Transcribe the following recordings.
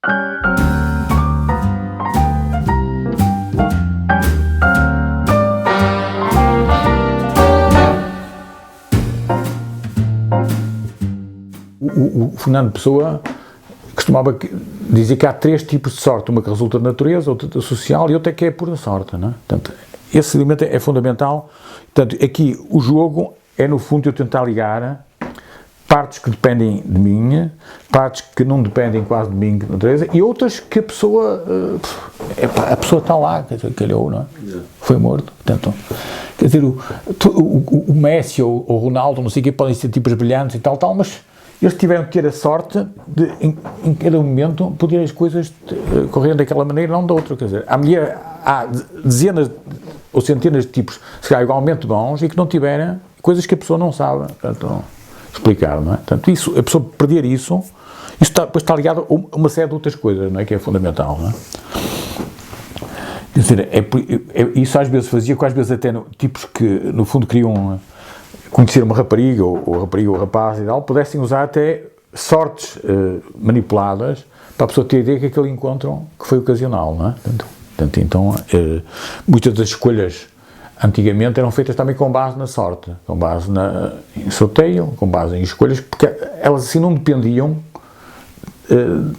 O Fernando Pessoa costumava dizer que há 3 tipos de sorte, uma que resulta da natureza, outra da social e outra que é pura sorte, não é? Portanto, esse elemento é fundamental. Portanto, aqui o jogo é, no fundo, eu tentar ligar partes que dependem de mim, partes que não dependem quase de mim, de natureza, e outras que a pessoa está lá, quer dizer, calhou, não é? Foi morto. Portanto, quer dizer, o Messi ou o Ronaldo, não sei o quê, podem ser tipos brilhantes e tal, mas eles tiveram que ter a sorte de, em cada momento, poder as coisas correrem daquela maneira, não da outra. Quer dizer, há dezenas ou centenas de tipos, se calhar igualmente bons, e que não tiveram coisas que a pessoa não sabe, portanto, explicar, não é? Portanto, isso, a pessoa perder isso depois está ligado a uma série de outras coisas, não é? Que é fundamental, não é? Quer dizer, isso às vezes fazia, que às vezes até tipos que, no fundo, queriam conhecer uma rapariga, ou rapaz e tal, pudessem usar até sortes manipuladas para a pessoa ter a ideia que aquele encontro que foi ocasional, não é? Portanto, então, muitas das escolhas antigamente eram feitas também com base na sorte, com base em sorteio, com base em escolhas, porque elas assim não dependiam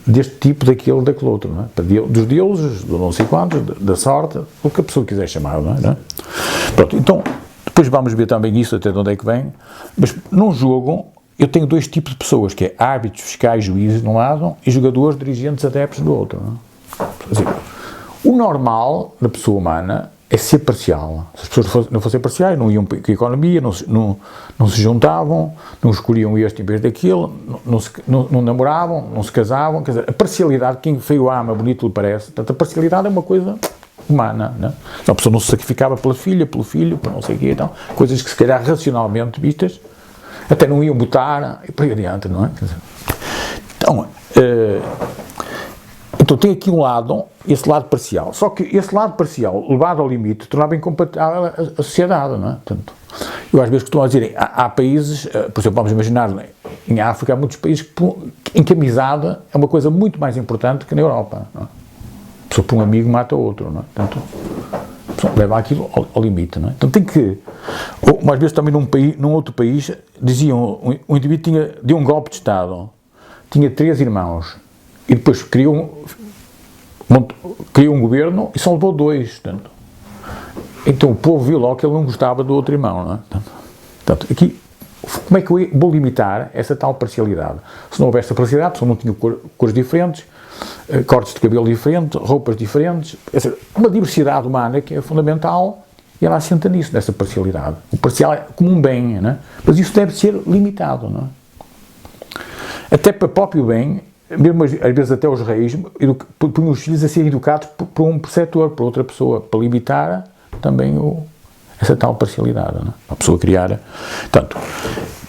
deste tipo, daquele outro, não é? Dos deuses, do não sei quantos, da sorte, o que a pessoa quiser chamar, não é? Pronto, então, depois vamos ver também isso, até de onde é que vem, mas num jogo eu tenho 2 tipos de pessoas, que é árbitros, fiscais, juízes de um lado, e jogadores, dirigentes, adeptos do outro, não é? Assim, o normal da pessoa humana é ser parcial. Se as pessoas não fossem parciais, não iam para a economia, não se juntavam, não escolhiam este em vez daquilo, não namoravam, não se casavam. Quer dizer, a parcialidade, quem feio ama, bonito lhe parece, portanto, a parcialidade é uma coisa humana, não é? Então, a pessoa não se sacrificava pela filha, pelo filho, para não sei o quê, então, coisas que se calhar racionalmente vistas, até não iam botar, e por aí adiante, não é? Quer dizer, então tem aqui esse lado parcial. Só que esse lado parcial, levado ao limite, tornava incompatível a sociedade, não é? Portanto, eu às vezes costumo dizer, há países, por exemplo, vamos imaginar, em África há muitos países em que a amizade é uma coisa muito mais importante que na Europa, não é? A pessoa por um amigo mata outro, não é? Portanto, a pessoa leva aquilo ao limite, não é? Então tem que, ou às vezes também num outro país, diziam, um indivíduo deu um golpe de Estado, tinha 3 irmãos, e depois criou um governo e só levou 2, portanto. Então o povo viu logo que ele não gostava do outro irmão, não é? Portanto, aqui, como é que eu vou limitar essa tal parcialidade? Se não houvesse parcialidade, se não tinha cores diferentes, cortes de cabelo diferentes, roupas diferentes, uma diversidade humana que é fundamental, e ela assenta nisso, nessa parcialidade. O parcial é como um bem, não é? Mas isso deve ser limitado, não é? Até para o próprio bem, mesmo às vezes até os reis punham os filhos a serem educados por um preceptor, por outra pessoa, para limitar também essa tal parcialidade, não é? A pessoa criar. Portanto,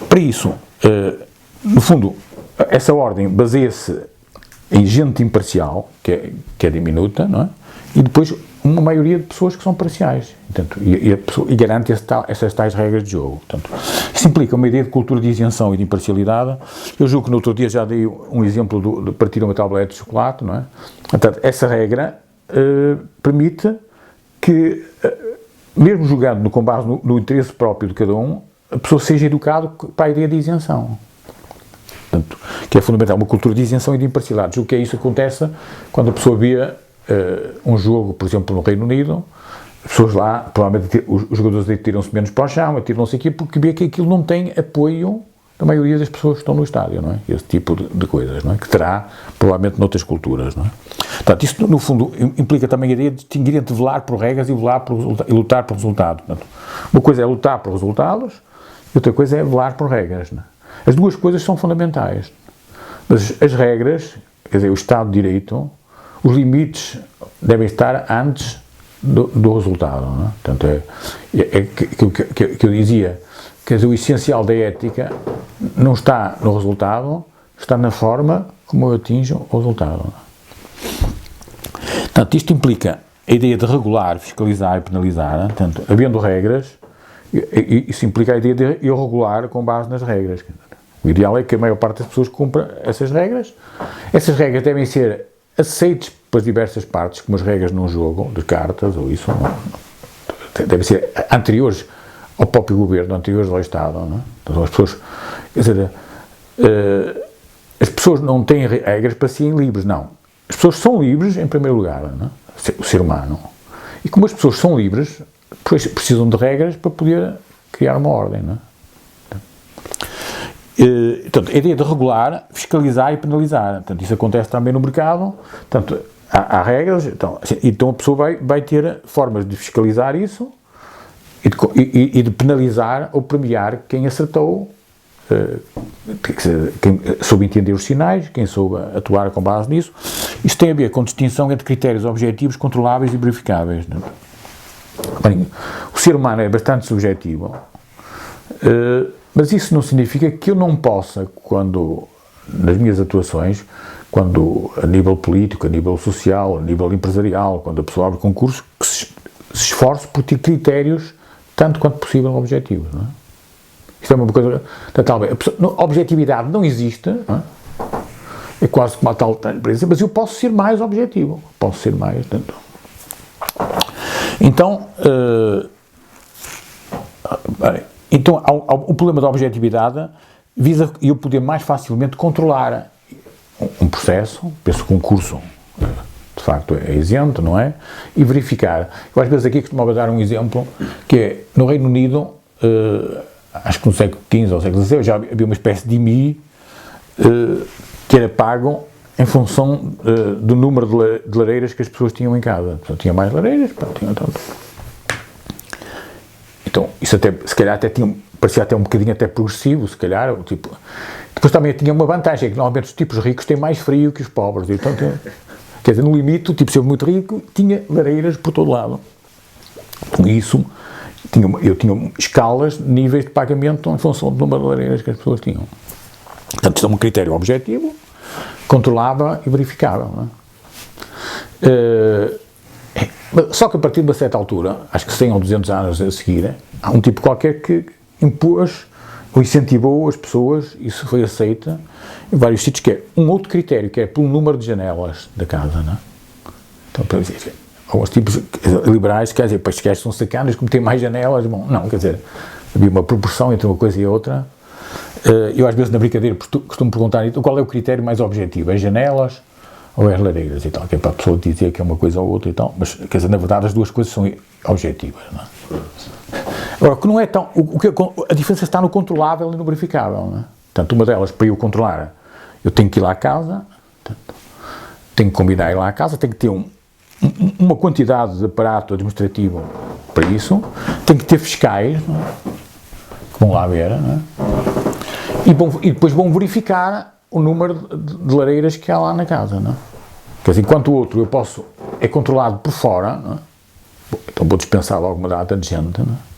para isso, no fundo, essa ordem baseia-se em gente imparcial, que é diminuta, não é? E depois uma maioria de pessoas que são parciais, portanto, e garante essas tais regras de jogo. Portanto, isso implica uma ideia de cultura de isenção e de imparcialidade. Eu julgo que no outro dia já dei um exemplo de partir uma tablete de chocolate, não é? Portanto, essa regra permite que, mesmo jogando com base no interesse próprio de cada um, a pessoa seja educada para a ideia de isenção. Portanto, que é fundamental, uma cultura de isenção e de imparcialidade. Julgo que é isso que acontece quando a pessoa vê um jogo, por exemplo, no Reino Unido, as pessoas lá, provavelmente os jogadores atiram-se menos para o chão, atiram-se aqui, porque vê que aquilo não tem apoio da maioria das pessoas que estão no estádio, não é? Esse tipo de coisas, não é? Que terá, provavelmente, noutras culturas, não é? Portanto, isso, no fundo, implica também a ideia de distinguir entre velar por regras e lutar por resultados. Portanto, uma coisa é lutar por resultados, e outra coisa é velar por regras, não é? As duas coisas são fundamentais. Mas as regras, quer dizer, o Estado de Direito, os limites devem estar antes do resultado, não é? Portanto, que eu dizia, quer dizer, o essencial da ética não está no resultado, está na forma como eu atinjo o resultado, não é? Portanto, isto implica a ideia de regular, fiscalizar e penalizar, não é? Portanto, havendo regras, isso implica a ideia de eu regular com base nas regras. O ideal é que a maior parte das pessoas cumpra essas regras. Essas regras devem ser aceites pelas diversas partes, como as regras num jogo de cartas, ou isso, não, devem ser anteriores ao próprio governo, anteriores ao Estado, não é? Então, as pessoas, quer dizer, as pessoas não têm regras para serem livres, não. As pessoas são livres, em primeiro lugar, não é? O ser humano. E como as pessoas são livres, depois precisam de regras para poder criar uma ordem, não é? Portanto, a ideia de regular, fiscalizar e penalizar. Portanto, isso acontece também no mercado. Portanto, há regras, então a pessoa vai ter formas de fiscalizar isso e de penalizar ou premiar quem acertou, quem soube entender os sinais, quem soube atuar com base nisso. Isto tem a ver com distinção entre critérios objetivos, controláveis e verificáveis. Bem, o ser humano é bastante subjetivo, mas isso não significa que eu não possa, quando, nas minhas atuações, quando a nível político, a nível social, a nível empresarial, quando a pessoa abre concurso, que se esforce por ter critérios tanto quanto possível objetivos, não é? Isto é uma coisa, talvez, a objetividade não existe, não é quase como a tal empresa, mas eu posso ser mais objetivo, posso ser mais, então o problema da objetividade visa eu poder mais facilmente controlar um processo, penso que um concurso de facto é isento, não é? E verificar. Eu às vezes aqui costumava dar um exemplo, que é, no Reino Unido, acho que no século XV ou século XVI, já havia uma espécie de IMI que era pago em função do número de lareiras que as pessoas tinham em casa. Portanto, tinha mais lareiras, tinha tanto. Então, isso até, se calhar até parecia até um bocadinho até progressivo, se calhar, tipo. Depois também tinha uma vantagem, que normalmente os tipos ricos têm mais frio que os pobres, então, quer dizer, no limite, o tipo ser muito rico tinha lareiras por todo lado. Com isso, eu tinha escalas, níveis de pagamento em função do número de lareiras que as pessoas tinham. Portanto, isto é um critério objetivo, controlável e verificável, não é? Só que a partir de uma certa altura, acho que 100 ou 200 anos a seguir, há um tipo qualquer que impôs ou incentivou as pessoas, isso foi aceito em vários sítios, que é um outro critério, que é pelo número de janelas da casa, não é? Então, para dizer, alguns tipos liberais, quer dizer, para estes gajos são sacanas, como tem mais janelas, bom, não, quer dizer, havia uma proporção entre uma coisa e outra. Eu às vezes na brincadeira costumo perguntar, então, qual é o critério mais objetivo, as janelas ou as lareiras e tal, que é para a pessoa dizer que é uma coisa ou outra e tal, mas, quer dizer, na verdade as duas coisas são objetivas, não é? Agora, que não é tão, a diferença está no controlável e no verificável, não é? Portanto, uma delas, para eu controlar, eu tenho que ir lá à casa, portanto, tenho que combinar ir lá à casa, tenho que ter uma quantidade de aparato administrativo para isso, tenho que ter fiscais, não é? Que vão lá ver, não é? E depois vão verificar o número de lareiras que há lá na casa, não é? Quer dizer, enquanto o outro é controlado por fora, não é? Então vou dispensar logo uma data de gente, não é?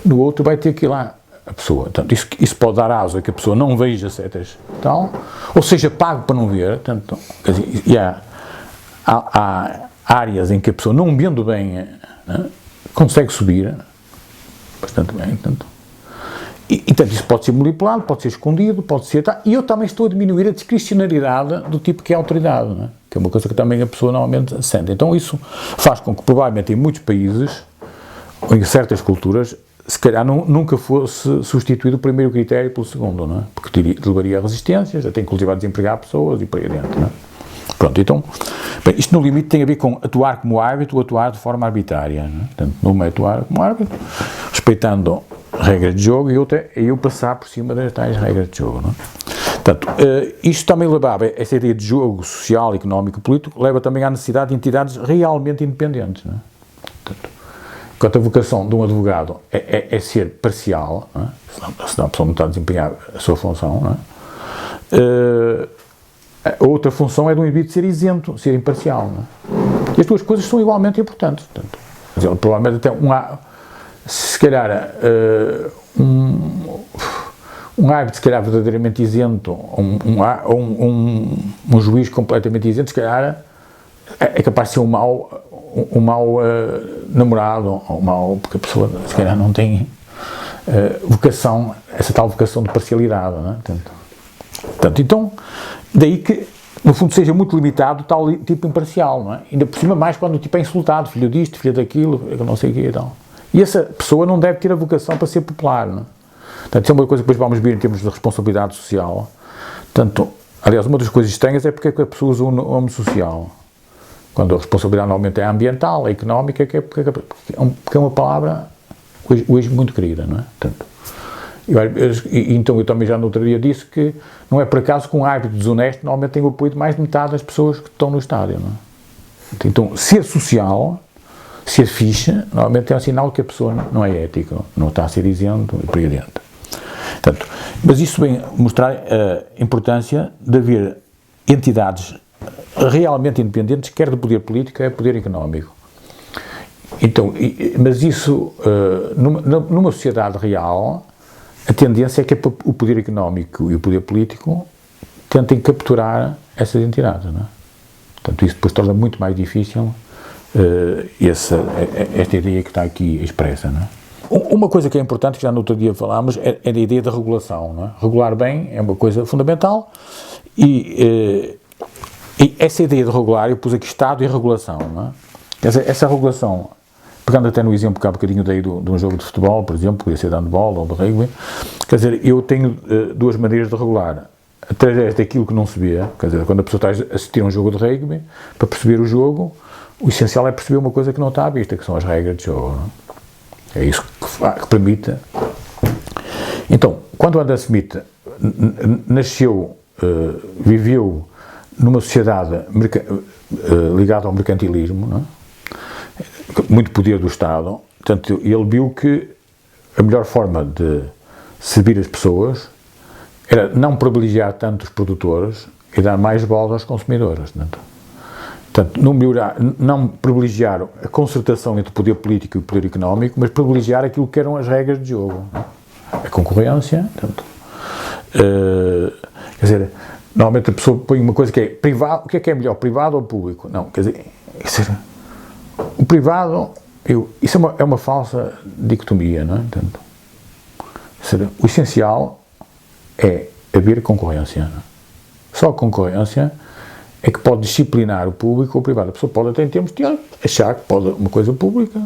No outro vai ter que ir lá a pessoa. Portanto, isso pode dar aso a que a pessoa não veja setas tal, ou seja, pago para não ver. Portanto, quer dizer, e há áreas em que a pessoa não vendo bem, não é? Consegue subir bastante bem. Portanto, portanto, isso pode ser manipulado, pode ser escondido, pode ser... E eu também estou a diminuir a discricionariedade do tipo que é a autoridade, não é? Que é uma coisa que também a pessoa normalmente sente. Então isso faz com que, provavelmente, em muitos países, ou em certas culturas, se calhar nunca fosse substituído o primeiro critério pelo segundo, não é? Porque levaria a resistências, até inclusive a desempregar pessoas e por aí adiante, não é? Pronto, então, bem, isto no limite tem a ver com atuar como árbitro ou atuar de forma arbitrária, não é? Portanto, numa é atuar como árbitro, respeitando regras de jogo, e outra é eu passar por cima das tais regras de jogo, não é? Portanto, isto também levava, essa ideia de jogo social, económico, político, leva também à necessidade de entidades realmente independentes, não é? Portanto, enquanto a vocação de um advogado é ser parcial, não é? Senão a pessoa não está a desempenhar a sua função, não é? A outra função é do indivíduo ser isento, ser imparcial, não é? E as duas coisas são igualmente importantes. Portanto, provavelmente até se calhar um árbitro se calhar verdadeiramente isento, ou um juiz completamente isento, se calhar é capaz de ser um mau namorado, ou porque a pessoa se calhar não tem vocação, essa tal vocação de parcialidade, não é? Portanto, então, daí que no fundo, seja muito limitado, tal tipo imparcial, não é? Ainda por cima, mais quando o tipo é insultado, filho disto, filho daquilo, não sei o quê e tal. E essa pessoa não deve ter a vocação para ser popular, não é? Portanto, isso é uma coisa que depois vamos ver em termos de responsabilidade social. Portanto, aliás, uma das coisas estranhas é porque é que a pessoa usa o nome social. Quando a responsabilidade normalmente é ambiental, é económica, porque é uma palavra hoje muito querida, não é? Portanto, então eu também já no outro dia disse que não é por acaso que um árbitro desonesto normalmente tem o apoio de mais de metade das pessoas que estão no estádio, não é? Então, ser social, ser fixe, normalmente é um sinal que a pessoa não é ética, não está a ser isento e por aí adiante. Portanto, mas isso vem mostrar a importância de haver entidades realmente independentes, quer de poder político, quer de poder económico. Então, mas isso, numa sociedade real, a tendência é que o poder económico e o poder político tentem capturar essas entidades, não é? Portanto, isso depois torna muito mais difícil esta ideia que está aqui expressa, não é? Uma coisa que é importante, que já no outro dia falámos, é a ideia da regulação, não é? Regular bem é uma coisa fundamental e essa ideia de regular, eu pus aqui Estado e regulação, não é? Essa regulação, pegando até no exemplo que há bocadinho dei de um jogo de futebol, por exemplo, podia ser de handball ou de rugby, quer dizer, eu tenho duas maneiras de regular. Através daquilo que não se vê, quer dizer, quando a pessoa está a assistir a um jogo de rugby, para perceber o jogo, o essencial é perceber uma coisa que não está à vista, que são as regras de jogo, não é? É isso que permite. Então, quando o Adam Smith nasceu, viveu numa sociedade ligada ao mercantilismo, não é? Muito poder do Estado, portanto, ele viu que a melhor forma de servir as pessoas era não privilegiar tanto os produtores e dar mais bola aos consumidores. Portanto, não privilegiar a concertação entre o poder político e o poder económico, mas privilegiar aquilo que eram as regras de jogo. A concorrência, portanto, quer dizer, normalmente a pessoa põe uma coisa que é privado, o que é melhor, privado ou público? Não, quer dizer, o privado, isso é uma falsa dicotomia, não é? Portanto, o essencial é haver concorrência. Não é? Só a concorrência é que pode disciplinar o público ou o privado. A pessoa pode até em termos de achar que pode uma coisa pública.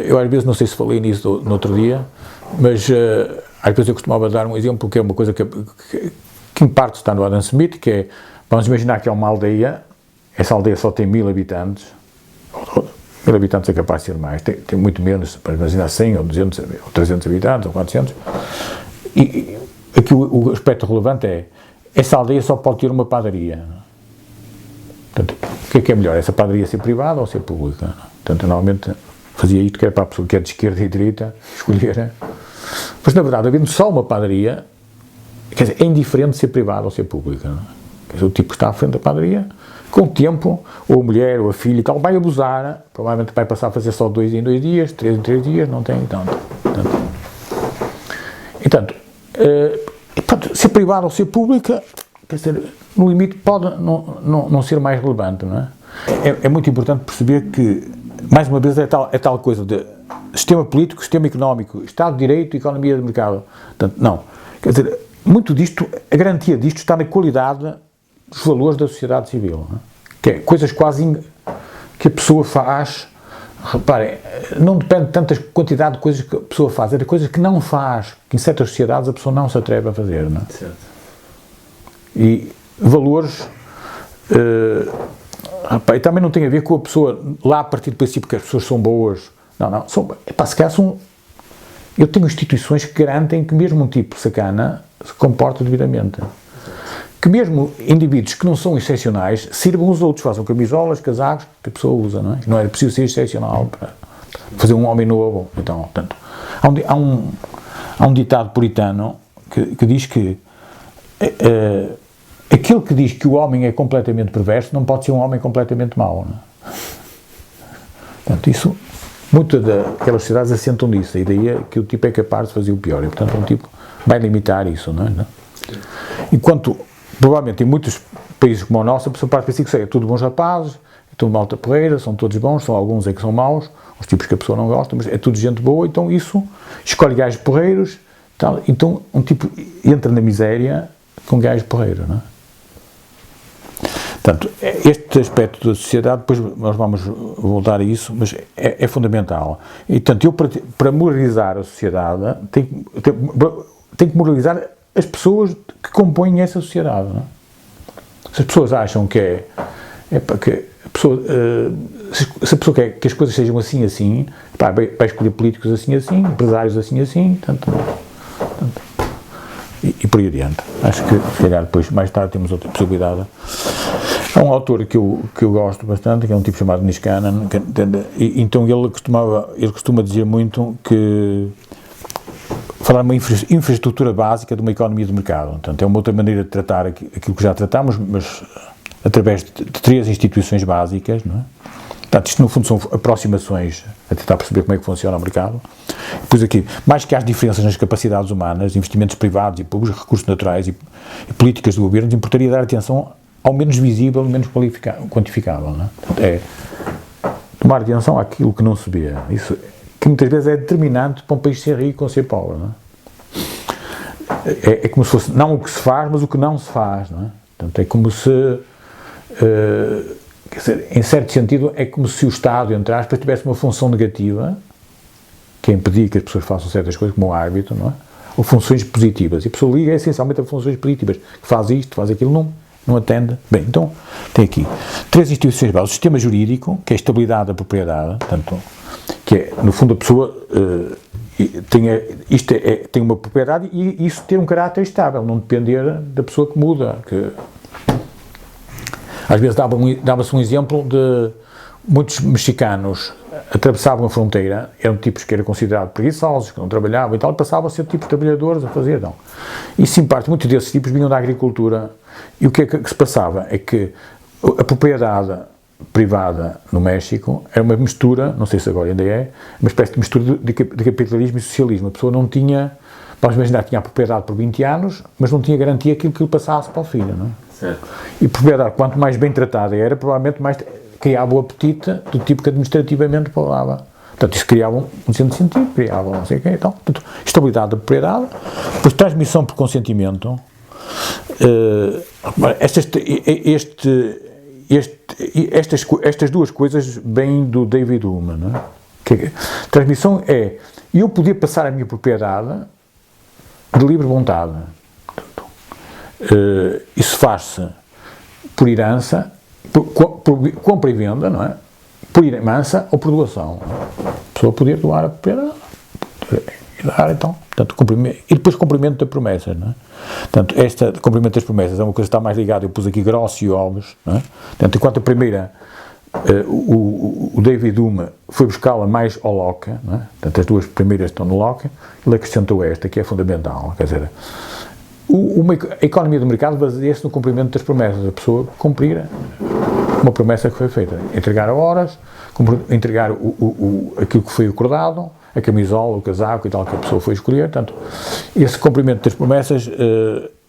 Eu às vezes, não sei se falei nisso no outro dia, mas às vezes eu costumava dar um exemplo que é uma coisa que em parte está no Adam Smith, que é, vamos imaginar que é uma aldeia, essa aldeia só tem 1000 habitantes, 1000 habitantes é capaz de ser mais, tem muito menos, para imaginar 100 ou 200 ou 300 habitantes ou 400, e aqui o aspecto relevante é, essa aldeia só pode ter uma padaria. Portanto, o que é melhor, essa padaria ser privada ou ser pública? Portanto, eu normalmente fazia isto, que era para a pessoa que é de esquerda e direita, escolher. Mas, na verdade, havendo só uma padaria, quer dizer, é indiferente ser privada ou ser pública. Não é? Quer dizer, o tipo que está à frente da padaria, com o tempo, ou a mulher, ou a filha e tal, vai abusar, provavelmente vai passar a fazer só 2 em 2 dias, 3 em 3 dias, não tem tanto. Portanto, ser privada ou ser pública, quer dizer, no limite pode não ser mais relevante, não é? É muito importante perceber que, mais uma vez, é tal coisa de sistema político, sistema económico, Estado de Direito, economia de mercado. Portanto, não. Quer dizer, muito disto, a garantia disto está na qualidade dos valores da sociedade civil, não é? Que é coisas quase que a pessoa faz. Reparem, não depende de tanta quantidade de coisas que a pessoa faz, é de coisas que não faz, que em certas sociedades a pessoa não se atreve a fazer, não é? Certo. E valores, e também não tem a ver com a pessoa lá a partir do princípio que as pessoas são boas, não, se calhar eu tenho instituições que garantem que mesmo um tipo sacana se comporta devidamente. Que mesmo indivíduos que não são excepcionais sirvam os outros, façam camisolas, casacos que a pessoa usa, não é? Não é preciso ser excepcional para fazer um homem novo. Então, portanto, há um ditado puritano que diz que aquele que diz que o homem é completamente perverso não pode ser um homem completamente mau, não é? Portanto, isso, muitas daquelas sociedades assentam nisso, a ideia que o tipo é capaz de fazer o pior, e portanto um tipo vai limitar isso, não é? Enquanto provavelmente em muitos países como o nosso, a pessoa parte pensar que é tudo bons rapazes, é tudo malta porreira, são todos bons, são alguns é que são maus, os tipos que a pessoa não gosta, mas é tudo gente boa, então isso escolhe gajos porreiros, tal, então um tipo entra na miséria com gajos porreiros, não é? Portanto, este aspecto da sociedade, depois nós vamos voltar a isso, mas é fundamental. E, portanto, eu para moralizar a sociedade, tenho que moralizar as pessoas que compõem essa sociedade. Não é? Se as pessoas acham que se a pessoa quer que as coisas sejam assim, pá, vai escolher políticos assim, empresários assim, e por aí adiante. Acho que, se calhar, depois, mais tarde, temos outra possibilidade. Há um autor que eu gosto bastante, que é um tipo chamado Niskanen, então ele costuma dizer muito que falar de uma infraestrutura básica de uma economia de mercado. Portanto, é uma outra maneira de tratar aquilo que já tratámos, mas através de três instituições básicas, não é? Portanto, isto no fundo são aproximações a tentar perceber como é que funciona o mercado. Depois aqui, mais que as diferenças nas capacidades humanas, investimentos privados e públicos, recursos naturais e políticas do governo, importaria dar atenção ao menos visível e menos quantificável. Não é? Portanto, é tomar atenção àquilo que não se vê. Isso que muitas vezes é determinante para um país ser rico ou ser pobre. Não é? É como se fosse não o que se faz, mas o que não se faz. Não é? Portanto, é como se... quer dizer, em certo sentido, é como se o Estado, entre aspas, tivesse uma função negativa, que é impedir que as pessoas façam certas coisas, como o árbitro, não é? Ou funções positivas. E a pessoa liga essencialmente a funções positivas, que faz isto, faz aquilo, não atende. Bem, então, tem aqui três instituições básicas. O sistema jurídico, que é a estabilidade da propriedade, portanto, que é, no fundo, a pessoa tem uma propriedade e isso tem um caráter estável, não depender da pessoa que muda, que... Às vezes dava-se um exemplo de muitos mexicanos atravessavam a fronteira, eram tipos que eram considerados preguiçosos, que não trabalhavam e tal, e passavam a ser tipos de trabalhadores a fazer. Então. E sim, parte, muitos desses tipos vinham da agricultura. E o que é que se passava? É que a propriedade privada no México era uma mistura, não sei se agora ainda é, uma espécie de mistura de capitalismo e socialismo. A pessoa não tinha, vamos imaginar, tinha a propriedade por 20 anos, mas não tinha garantia que aquilo passasse para o filho, não é? Certo. E propriedade, quanto mais bem tratada era, provavelmente mais criava o apetite do tipo que administrativamente falava. Portanto, isso criava um centro de sentido, criava não sei o quê e tal. Portanto, estabilidade da propriedade, depois transmissão por consentimento. Estas duas coisas vêm do David Hume, não é? Transmissão é eu poder passar a minha propriedade de livre vontade. Isso faz-se por herança, por compra e venda, não é? Por herança ou por doação. A pessoa poder doar a propriedade e dar, então. Portanto, e depois cumprimento das promessas, não é? Portanto, este cumprimento das promessas é uma coisa que está mais ligada, eu pus aqui Gross e Hobbes, não é? Portanto, enquanto a primeira, o David Hume foi buscá-la mais ao Locke, não é? Portanto, as duas primeiras estão no Locke, ele acrescentou esta, que é fundamental, quer dizer, a economia do mercado baseia-se no cumprimento das promessas, a pessoa cumprir uma promessa que foi feita, entregar a horas, entregar aquilo que foi acordado, a camisola, o casaco e tal que a pessoa foi escolher. Portanto, esse cumprimento das promessas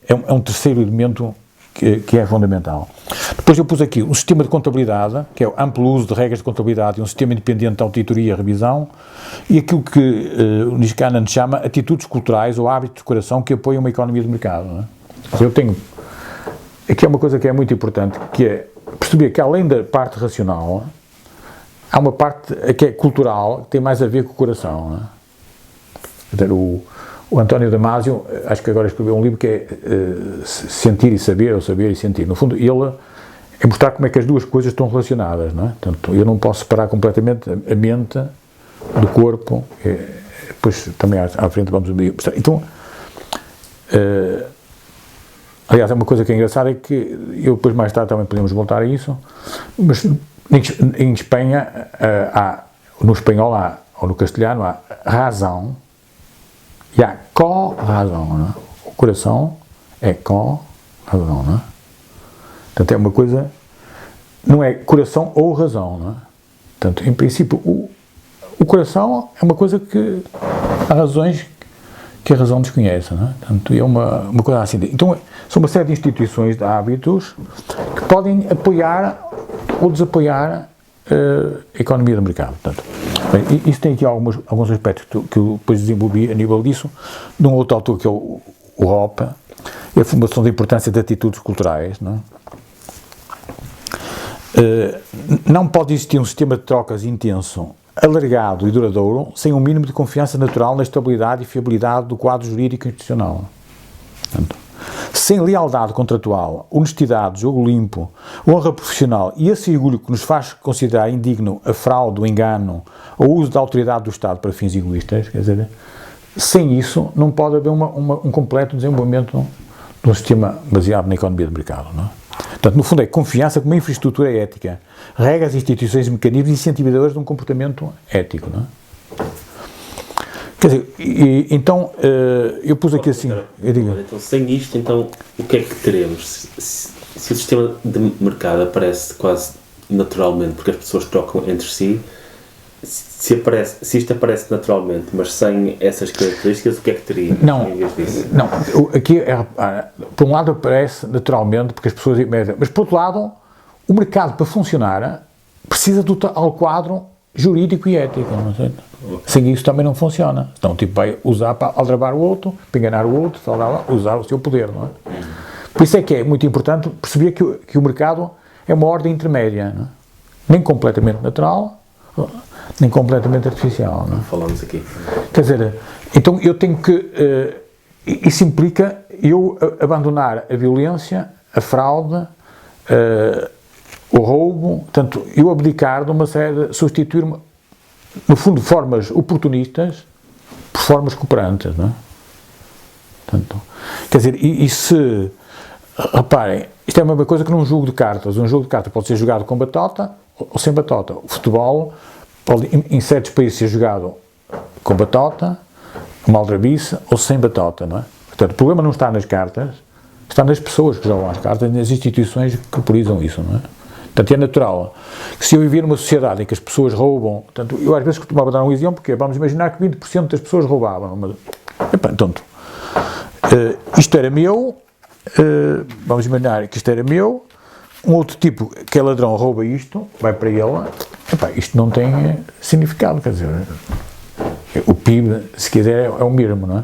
é um terceiro elemento que é fundamental. Depois eu pus aqui um sistema de contabilidade, que é o amplo uso de regras de contabilidade e um sistema independente de auditoria e revisão, e aquilo que o Niskanen chama atitudes culturais ou hábitos de coração que apoiam uma economia de mercado. Não é? Eu tenho... Aqui é uma coisa que é muito importante, que é perceber que além da parte racional, há uma parte que é cultural, que tem mais a ver com o coração. Não é? Quer dizer, o António Damasio, acho que agora escreveu um livro que é Sentir e Saber, ou Saber e Sentir. No fundo, ele é mostrar como é que as duas coisas estão relacionadas, não é? Portanto, eu não posso separar completamente a mente do corpo, depois também à frente vamos mostrar. Então, aliás, é uma coisa que é engraçada, é que eu depois mais tarde também podemos voltar a isso, mas em Espanha, no espanhol há, ou no castelhano há razão, e há co-razão, não é? O coração é co-razão, não é? Portanto, é uma coisa, não é coração ou razão, não é? Portanto, em princípio, o coração é uma coisa que há razões que a razão desconhece, não é? Portanto, é uma coisa assim. Então, são uma série de instituições, de hábitos, que podem apoiar ou desapoiar a economia do mercado. Portanto, bem, isso tem aqui alguns aspectos que eu depois desenvolvi a nível disso, de um outro autor que é o Hoppe, e a formação da importância de atitudes culturais, não é? não pode existir um sistema de trocas intenso, alargado e duradouro sem um mínimo de confiança natural na estabilidade e fiabilidade do quadro jurídico institucional. Portanto, sem lealdade contratual, honestidade, jogo limpo, honra profissional e esse orgulho que nos faz considerar indigno a fraude, o engano ou o uso da autoridade do Estado para fins egoístas, quer dizer, sem isso não pode haver um completo desenvolvimento de um sistema baseado na economia de mercado. Não é? Portanto, no fundo é confiança como infraestrutura ética, regras, instituições e mecanismos incentivadores de um comportamento ético. Não é? Quer dizer, então, eu pus aqui assim... Então, sem isto, então, o que é que teremos? Se o sistema de mercado aparece quase naturalmente, porque as pessoas trocam entre si, se isto aparece naturalmente, mas sem essas características, o que é que teria? Não, aqui, por um lado, aparece naturalmente, porque as pessoas... Mas, por outro lado, o mercado, para funcionar, precisa do tal quadro jurídico e ético, não sei. Okay. Sem isso também não funciona. Então, tipo, vai usar para aldrabar o outro, para enganar o outro, usar o seu poder, não é? Por isso é que é muito importante perceber que o mercado é uma ordem intermédia, não é? Nem completamente natural, nem completamente artificial, não é? Falamos aqui. Quer dizer, então eu tenho que... isso implica eu abandonar a violência, a fraude, o roubo, portanto, eu abdicar de uma série, substituir, no fundo, formas oportunistas por formas cooperantes, não é? Portanto, quer dizer, e se, reparem, isto é a mesma coisa que num jogo de cartas. Um jogo de cartas pode ser jogado com batota ou sem batota. O futebol pode, em certos países, ser jogado com batota, uma aldrabice ou sem batota, não é? Portanto, o problema não está nas cartas, está nas pessoas que jogam as cartas, nas instituições que corporizam isso, não é? Portanto, é natural que se eu viver numa sociedade em que as pessoas roubam, portanto, eu às vezes costumava dar um exemplo, porque vamos imaginar que 20% das pessoas roubavam, mas, portanto, isto era meu, vamos imaginar que isto era meu, um outro tipo que é ladrão rouba isto, vai para ele, isto não tem significado, quer dizer, o PIB, se quiser, é o mesmo, não é?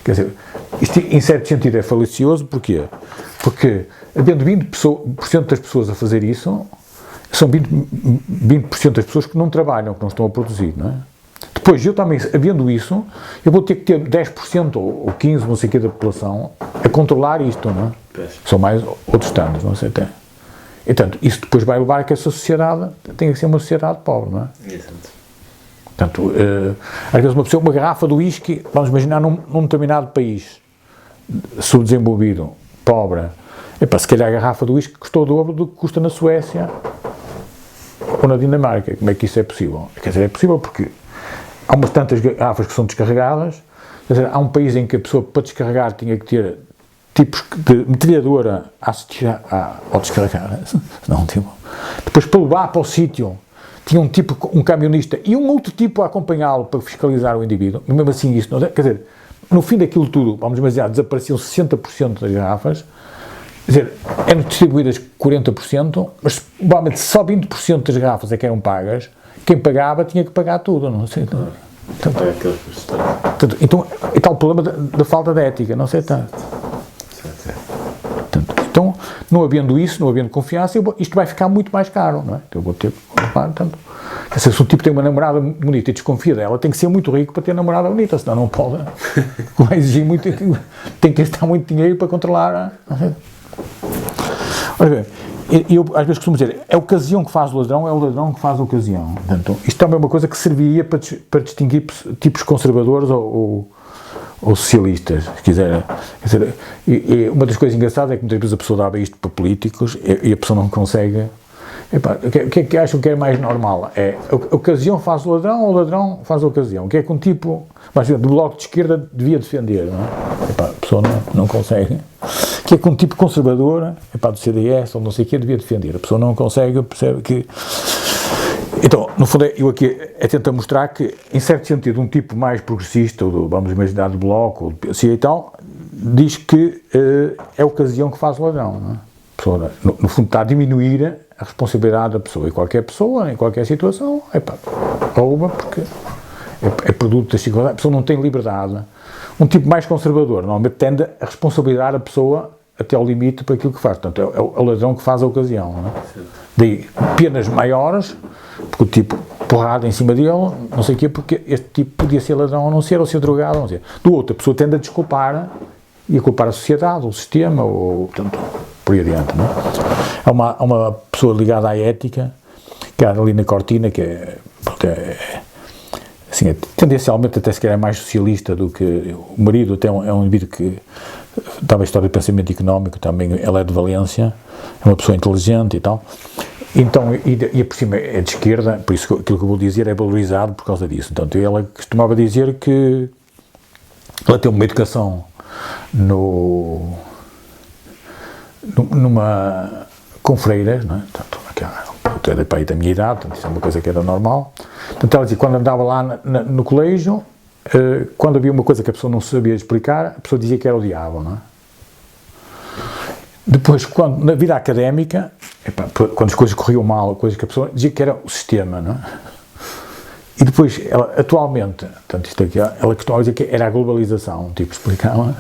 Quer dizer, isto em certo sentido é falicioso, porquê? Porque, havendo 20% das pessoas a fazer isso, são 20% das pessoas que não trabalham, que não estão a produzir, não é? Depois, eu também, havendo isso, eu vou ter que ter 10% ou 15%, não sei o que, da população a controlar isto, não é? São mais outros tantos, não sei até. E, portanto, isso depois vai levar a que essa sociedade tenha que ser uma sociedade pobre, não é? Exato. Portanto, às vezes uma garrafa de whisky, vamos imaginar num determinado país subdesenvolvido, pobre, se calhar a garrafa de whisky custou o dobro do que custa na Suécia ou na Dinamarca. Como é que isso é possível? Quer dizer, é possível porque há umas tantas garrafas que são descarregadas, quer dizer, há um país em que a pessoa para descarregar tinha que ter tipos de metralhadora a assistir ao descarregar, não, tipo, depois para levar para o sítio tinha um camionista e um outro tipo a acompanhá-lo para fiscalizar o indivíduo, e mesmo assim isso não, quer dizer, no fim daquilo tudo, vamos imaginar, desapareciam 60% das garrafas, quer dizer, eram distribuídas 40%, mas provavelmente só 20% das garrafas é que eram pagas, quem pagava tinha que pagar tudo, não sei. Então, é tal o problema da falta de ética, não sei tanto. Então, não havendo isso, não havendo confiança, isto vai ficar muito mais caro, não é? Então, eu vou ter que comprar, portanto, se um tipo tem uma namorada bonita e desconfia dela, tem que ser muito rico para ter namorada bonita, senão não pode, vai exigir muito, tem que gastar muito dinheiro para controlar. Olha bem, eu às vezes costumo dizer, é a ocasião que faz o ladrão, é o ladrão que faz a ocasião. Portanto, isto também é uma coisa que serviria para distinguir tipos conservadores ou socialistas, se quiser. Quer dizer, e uma das coisas engraçadas é que muitas vezes a pessoa dava isto para políticos e a pessoa não consegue. O que é que acham que é mais normal? É a ocasião faz o ladrão ou o ladrão faz a ocasião? O que é que um tipo, mais do bloco de esquerda devia defender, não é? A pessoa não consegue. O que é que um tipo conservador, do CDS ou não sei o que, devia defender? A pessoa não consegue, percebe que... Então, no fundo, eu aqui tento mostrar que, em certo sentido, um tipo mais progressista, vamos imaginar do Bloco, ou do PC e tal, diz que é a ocasião que faz o ladrão, não é? A pessoa, no fundo, está a diminuir a responsabilidade da pessoa. E qualquer pessoa, em qualquer situação, rouba porque é produto da desigualdade. A pessoa não tem liberdade. Um tipo mais conservador, normalmente, tende a responsabilizar a pessoa até ao limite para aquilo que faz. Portanto, é o ladrão que faz a ocasião. Não é? Daí, penas maiores, porque o tipo, porrada em cima dele, não sei o quê, porque este tipo podia ser ladrão ou não ser, ou ser drogado ou não ser. Do outro, a pessoa tende a desculpar e a culpar a sociedade, ou o sistema, ou, portanto, por aí adiante. Não é? Há uma pessoa ligada à ética, que é a Lina Cortina, que é assim, tendencialmente até se calhar é mais socialista do que o marido, até é um indivíduo que estava a história de pensamento económico, também ela é de Valência, é uma pessoa inteligente e tal, então, e por cima é de esquerda, por isso aquilo que eu vou dizer é valorizado por causa disso. Então, ela costumava dizer que ela tem uma educação com freiras, não é? Portanto, eu era para aí da minha idade, portanto, isso é uma coisa que era normal. Portanto, ela dizia, quando andava lá no colégio, quando havia uma coisa que a pessoa não sabia explicar, a pessoa dizia que era o diabo, não é? Depois, na vida académica, quando as coisas corriam mal, coisas que a pessoa dizia que era o sistema, não é? E depois, ela, atualmente, portanto, isto aqui, ela costumava dizer que era a globalização, tipo, explicava.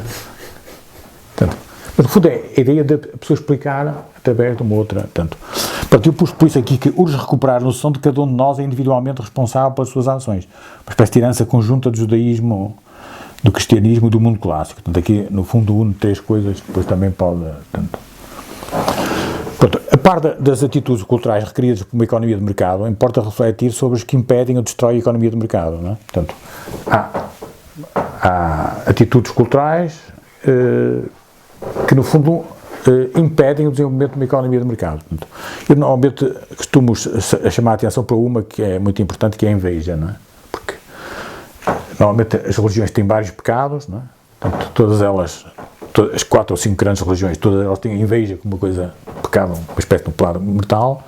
Portanto, mas no fundo é a ideia de a pessoa explicar através de uma outra. Portanto, eu pus por isso aqui que urge recuperar a noção de que cada um de nós é individualmente responsável pelas suas ações. Uma espécie de herança conjunta do judaísmo, do cristianismo e do mundo clássico. Portanto, aqui, no fundo, une três coisas que depois também pode. Portanto, a par das atitudes culturais requeridas por uma economia de mercado, importa refletir sobre os que impedem ou destroem a economia de mercado. Não é? Portanto, há atitudes culturais que, no fundo, impedem o desenvolvimento de uma economia de mercado. Portanto, eu, normalmente, costumo chamar a atenção para uma que é muito importante, que é a inveja, não é? Porque, normalmente, as religiões têm vários pecados, não é? Portanto, todas elas, as 4 ou 5 grandes religiões, todas elas têm a inveja como uma coisa, pecado, uma espécie de um pecado mortal,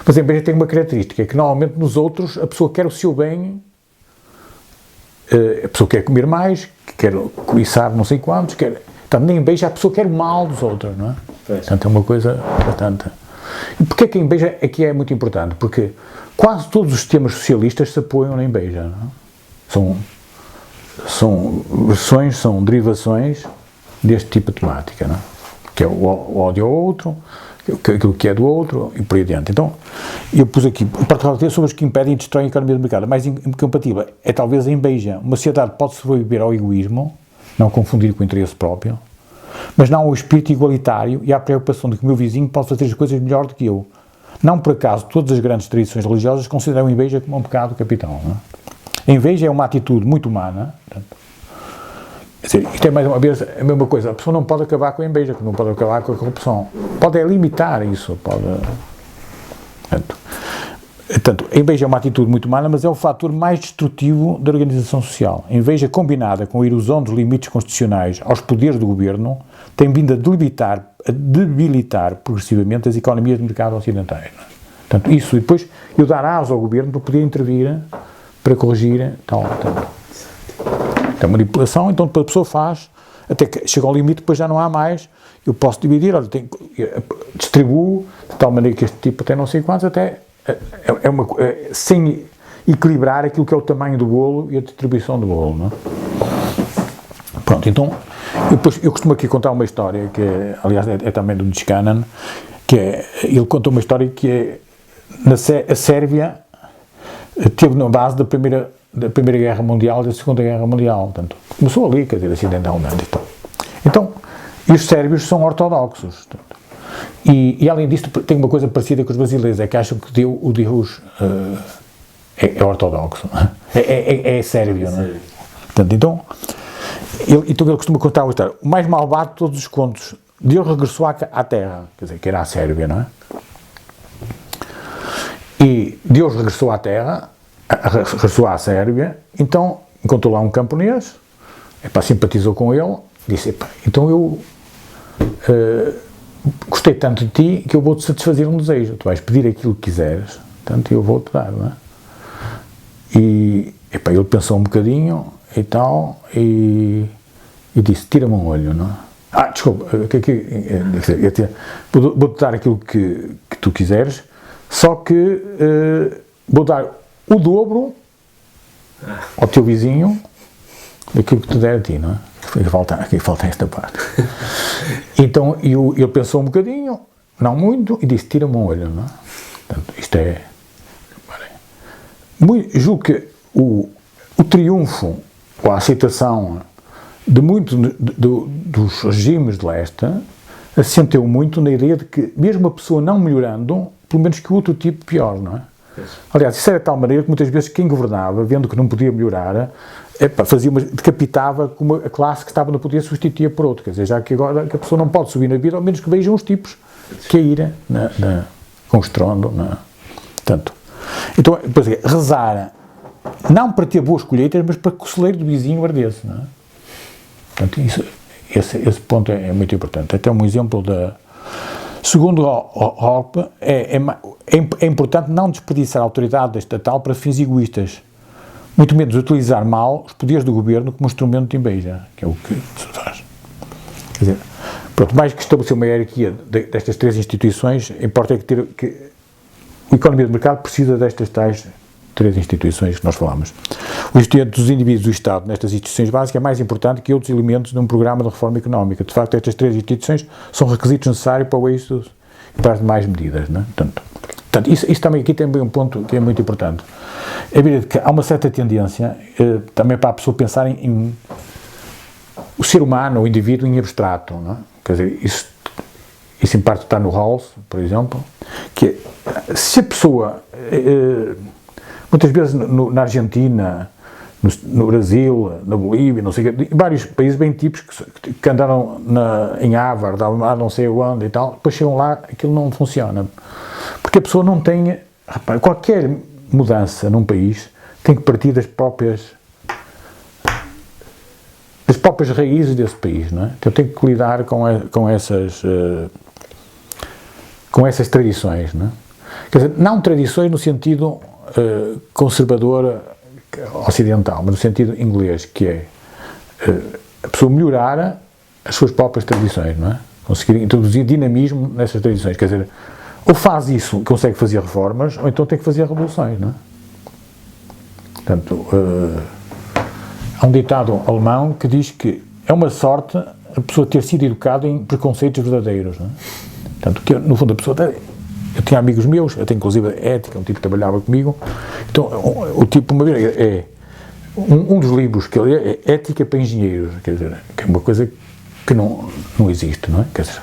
mas a inveja tem uma característica, é que, normalmente, nos outros, a pessoa quer o seu bem, a pessoa quer comer mais, quer cobiçar não sei quantos, quer... Portanto, na inveja a pessoa quer o mal dos outros, não é? Portanto, é uma coisa bastante... E porquê é que a inveja aqui é muito importante? Porque quase todos os sistemas socialistas se apoiam na inveja, não é? São versões, são derivações deste tipo de temática, não é? Que é o ódio ao outro, aquilo que é do outro e por aí adiante. Então, eu pus aqui, particularmente sobre os que impedem e destroem a economia do mercado. A mais incompatível é talvez a inveja. Uma sociedade pode sobreviver ao egoísmo, não confundir com o interesse próprio, mas não ao espírito igualitário e à preocupação de que o meu vizinho pode fazer as coisas melhor do que eu. Não por acaso todas as grandes tradições religiosas consideram a inveja como um pecado capital. Não é? A inveja é uma atitude muito humana. Portanto, isto é mais uma vez a mesma coisa. A pessoa não pode acabar com a inveja, não pode acabar com a corrupção. Pode limitar isso. Portanto, a inveja é uma atitude muito humana, mas é o fator mais destrutivo da organização social. A inveja combinada com a erosão dos limites constitucionais aos poderes do governo tem vindo a debilitar progressivamente as economias de mercado ocidentais. Não é? Portanto, isso, e depois eu dar asa ao governo para poder intervir, para corrigir, tal. Então, manipulação, então a pessoa faz, até que chega ao limite, depois já não há mais, eu posso dividir, distribuo, de tal maneira que este tipo até não sei quantos, até... sem equilibrar aquilo que é o tamanho do bolo e a distribuição do bolo, não é? Pronto, então, eu costumo aqui contar uma história, que é, aliás, é também do Niskanen, que é, ele conta uma história que é, a Sérvia teve na base da Primeira Guerra Mundial e da Segunda Guerra Mundial, portanto, começou ali, quer dizer, acidentalmente e tal. Então, e os sérvios são ortodoxos, portanto, e além disso tem uma coisa parecida com os brasileiros, é que acham que o Deus é ortodoxo, é sérvio, não é? Portanto, então ele costuma contar uma história. O mais malvado de todos os contos, Deus regressou à terra, quer dizer, que era a Sérvia, não é? E Deus regressou à terra, regressou à Sérvia, então encontrou lá um camponês, simpatizou com ele, disse, então eu gostei tanto de ti que eu vou-te satisfazer um desejo, tu vais pedir aquilo que quiseres, portanto eu vou-te dar, não é? E ele pensou um bocadinho e tal, e disse, tira-me um olho, não é? Desculpa, vou-te dar aquilo que tu quiseres, só que vou dar o dobro ao teu vizinho daquilo que te der a ti, não é? Aqui falta esta parte. Então, ele pensou um bocadinho, não muito, e disse, tira-me um olho, não é? Portanto, isto é... Julgo que o triunfo, ou a aceitação de muitos dos regimes de leste, assenteu muito na ideia de que, mesmo a pessoa não melhorando, pelo menos que o outro tipo pior, não é? Aliás, isso era de tal maneira que muitas vezes quem governava, vendo que não podia melhorar, decapitava como a classe que estava não podia substituir por outro. Quer dizer, já que agora que a pessoa não pode subir na vida, ao menos que vejam os tipos cair com estrondo. Portanto, então, depois, rezar, não para ter boas colheitas, mas para que o celeiro do vizinho ardesse, não é? Portanto, esse ponto é muito importante. Até um exemplo segundo Hoppe, é importante não desperdiçar a autoridade estatal para fins egoístas, muito menos utilizar mal os poderes do governo como instrumento de inveja, que é o que se faz. Quer dizer, pronto, mais que estabelecer uma hierarquia destas três instituições, importa que a economia de mercado precisa destas tais três instituições que nós falamos. O existente dos indivíduos do Estado nestas instituições básicas é mais importante que outros elementos de um programa de reforma económica. De facto, estas três instituições são requisitos necessários para o êxito e para as demais medidas, não é? Portanto, isso também aqui tem um ponto que é muito importante. É evidente que há uma certa tendência também para a pessoa pensar em o ser humano, o indivíduo em abstrato, não é? Quer dizer, isso em parte está no Rawls, por exemplo, que se a pessoa, muitas vezes na Argentina, no Brasil, na Bolívia, não sei o quê, vários países bem típicos que andaram em Harvard, não sei onde e tal, depois chegam lá, aquilo não funciona. Porque a pessoa não tem... Rapaz, qualquer mudança num país tem que partir das próprias raízes desse país, não é? Então tem que lidar com essas tradições, não é? Quer dizer, não tradições no sentido conservador ocidental, mas no sentido inglês, que é a pessoa melhorar as suas próprias tradições, não é? Conseguir introduzir dinamismo nessas tradições, quer dizer, ou faz isso, consegue fazer reformas, ou então tem que fazer revoluções, não é? Portanto, há um ditado alemão que diz que é uma sorte a pessoa ter sido educada em preconceitos verdadeiros, não é? Portanto, que no fundo a pessoa... Eu tinha amigos meus, eu tenho inclusive ética, um tipo que trabalhava comigo, então o tipo, uma vez, um dos livros que eu li é Ética para Engenheiros, quer dizer, que é uma coisa que não existe, não é? Quer dizer,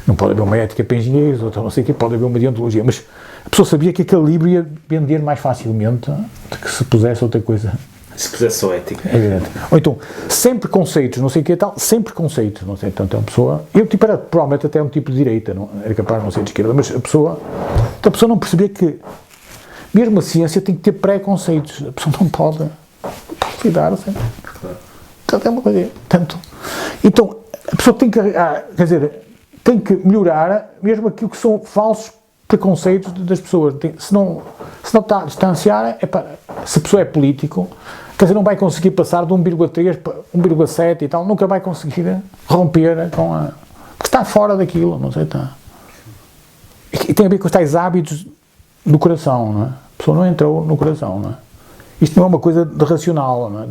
não pode haver uma ética para engenheiros, ou não sei o que, pode haver uma deontologia, mas a pessoa sabia que aquele livro ia vender mais facilmente do que se pusesse outra coisa. Se pusesse só ética. É evidente. Ou então, sem preconceitos, não sei o que e tal, sem preconceitos, não sei, tanto a pessoa, eu tipo era provavelmente até um tipo de direita, não, era capaz de não ser de esquerda, mas a pessoa não percebia que mesmo a ciência tem que ter preconceitos, a pessoa não pode lidar assim. Portanto, é uma coisa, então, a pessoa tem que, quer dizer, tem que melhorar mesmo aquilo que são falsos preconceitos das pessoas. Se não está a distanciar, se a pessoa é político, quer dizer, não vai conseguir passar de 1,3 para 1,7 e tal, nunca vai conseguir romper com porque está fora daquilo, não sei, está. E tem a ver com os tais hábitos do coração, não é? A pessoa não entrou no coração, não é? Isto não é uma coisa de racional, não é?